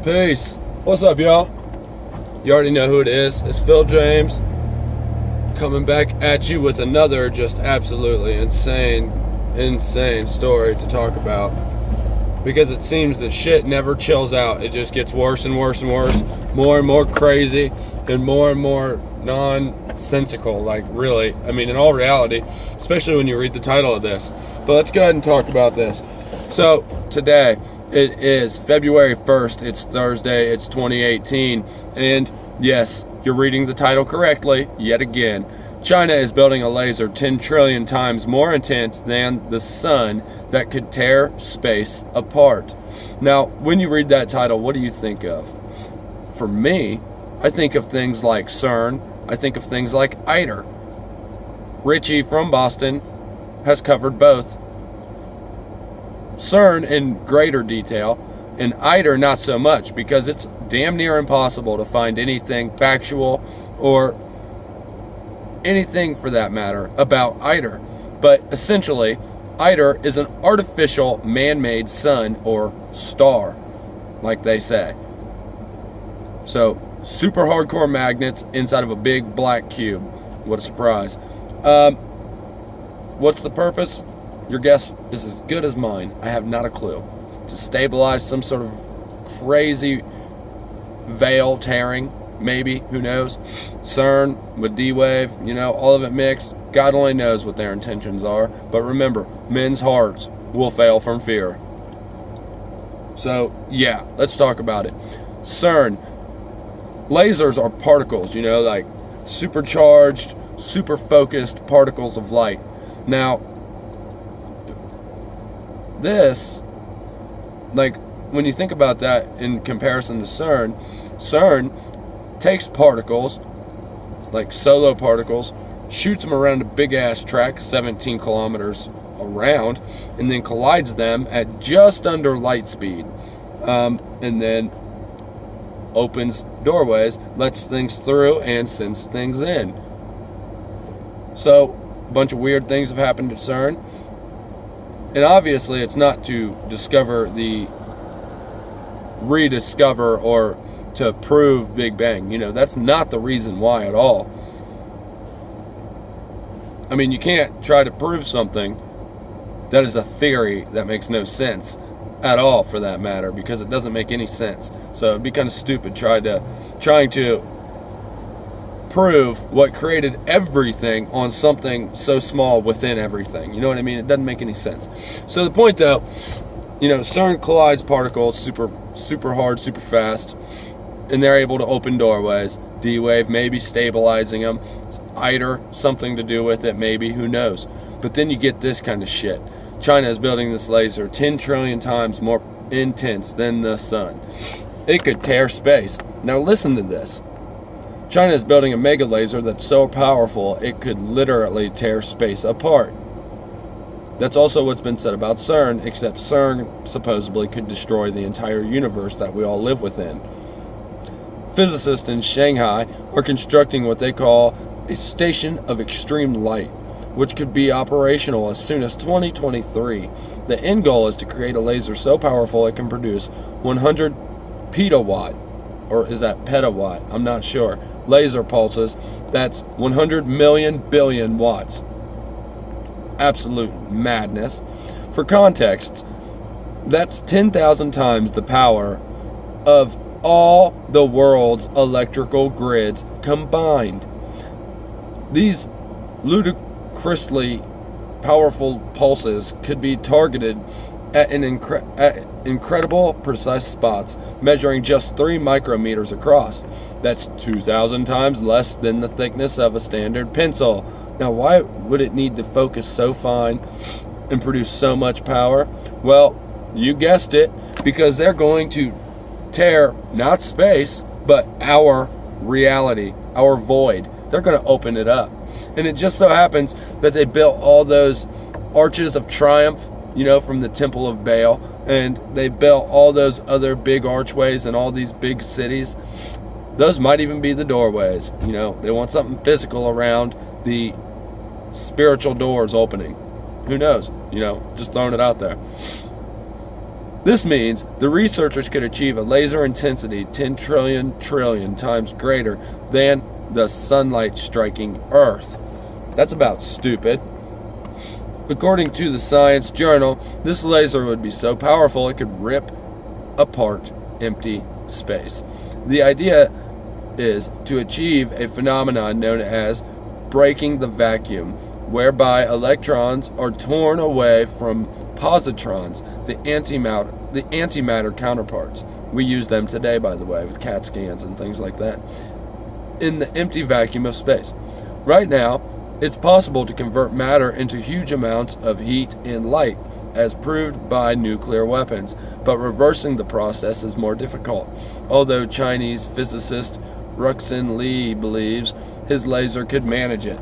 Peace. What's up, y'all? You already know who it is. It's Phil James coming back at you with another just absolutely insane story to talk about. Because it seems that shit never chills out. It just gets worse and worse and worse, more and more crazy, and more nonsensical. Like, really, I mean, in all reality, especially when you read the title of this. But let's go ahead and talk about this. So, today, it is February 1st. It's Thursday. It's 2018. And yes, you're reading the title correctly yet again. China is building a laser 10 trillion times more intense than the sun that could tear space apart. Now, when you read that title, what do you think of? For me, I think of things like CERN. I think of things like ITER. Richie from Boston has covered both. CERN in greater detail, and ITER not so much, because it's damn near impossible to find anything factual or anything for that matter about ITER. But essentially, ITER is an artificial man-made sun or star, like they say. So, super hardcore magnets inside of a big black cube. What a surprise. What's the purpose? Your guess is as good as mine. I have not a clue. To stabilize some sort of crazy veil tearing, maybe, who knows? CERN with D-Wave, all of it mixed. God only knows what their intentions are. But remember, men's hearts will fail from fear. So, yeah, let's talk about it. CERN. Lasers are particles, like supercharged, super focused particles of light. Now, this, like, when you think about that in comparison to CERN, CERN takes particles, like solo particles, shoots them around a big-ass track, 17 kilometers around, and then collides them at just under light speed. And then opens doorways, lets things through, and sends things in. So, a bunch of weird things have happened at CERN. And obviously, it's not to rediscover, or to prove Big Bang. That's not the reason why at all. I mean, you can't try to prove something that is a theory that makes no sense at all, for that matter, because it doesn't make any sense. So it'd be kind of stupid trying to prove what created everything on something so small within everything. You know what I mean? It doesn't make any sense. So the point, though, CERN collides particles super hard, super fast, and they're able to open doorways. D-Wave maybe stabilizing them. ITER, something to do with it, maybe, who knows. But then you get this kind of shit. China is building this laser 10 trillion times more intense than the sun. It could tear space. Now listen to this. China is building a mega laser that's so powerful it could literally tear space apart. That's also what's been said about CERN, except CERN supposedly could destroy the entire universe that we all live within. Physicists in Shanghai are constructing what they call a station of extreme light, which could be operational as soon as 2023. The end goal is to create a laser so powerful it can produce 100 petawatt, or is that petawatt? I'm not sure. Laser pulses. That's 100 million billion watts. Absolute madness. For context, that's 10,000 times the power of all the world's electrical grids combined. These ludicrously powerful pulses could be targeted at incredible precise spots, measuring just 3 micrometers across. That's 2,000 times less than the thickness of a standard pencil. Now, why would it need to focus so fine and produce so much power? Well, you guessed it, because they're going to tear not space, but our reality, our void. They're going to open it up. And it just so happens that they built all those arches of triumph, from the Temple of Baal, and they built all those other big archways in all these big cities. Those might even be the doorways. They want something physical around the spiritual doors opening. Who knows? Just throwing it out there. This means the researchers could achieve a laser intensity 10 trillion times greater than the sunlight striking Earth. That's about stupid. According to the Science Journal, this laser would be so powerful it could rip apart empty space. The idea is to achieve a phenomenon known as breaking the vacuum, whereby electrons are torn away from positrons, the antimatter counterparts. We use them today, by the way, with CAT scans and things like that, in the empty vacuum of space. Right now, it's possible to convert matter into huge amounts of heat and light, as proved by nuclear weapons, but reversing the process is more difficult, although Chinese physicist Ruxin Li believes his laser could manage it.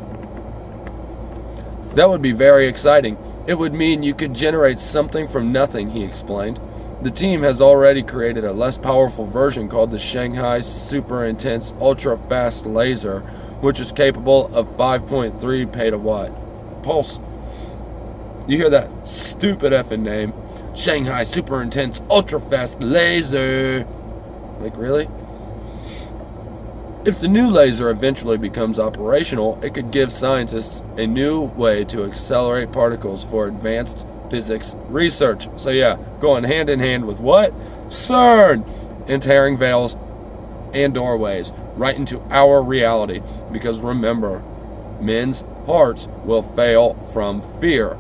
That would be very exciting. It would mean you could generate something from nothing, he explained. The team has already created a less powerful version called the Shanghai Super Intense Ultra Fast Laser, which is capable of 5.3 petawatt pulse. You hear that stupid effing name, Shanghai Super Intense Ultra Fast Laser. Like, really? If the new laser eventually becomes operational, it could give scientists a new way to accelerate particles for advanced physics research. So yeah, going hand in hand with what? CERN! And tearing veils and doorways right into our reality. Because remember, men's hearts will fail from fear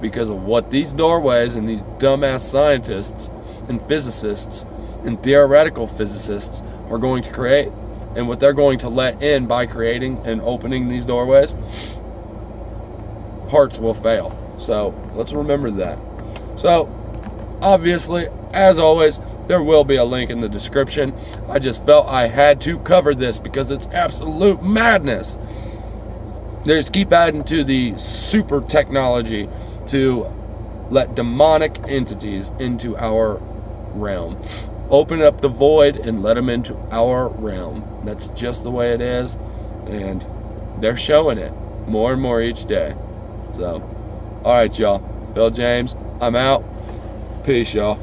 because of what these doorways and these dumbass scientists and physicists and theoretical physicists are going to create, and what they're going to let in by creating and opening these doorways. Hearts will fail. So let's remember that. So obviously, as always, there will be a link in the description. I just felt I had to cover this because it's absolute madness. They just keep adding to the super technology to let demonic entities into our realm. Open up the void and let them into our realm. That's just the way it is, and they're showing it more and more each day. So, all right, y'all. Phil James, I'm out. Peace, y'all.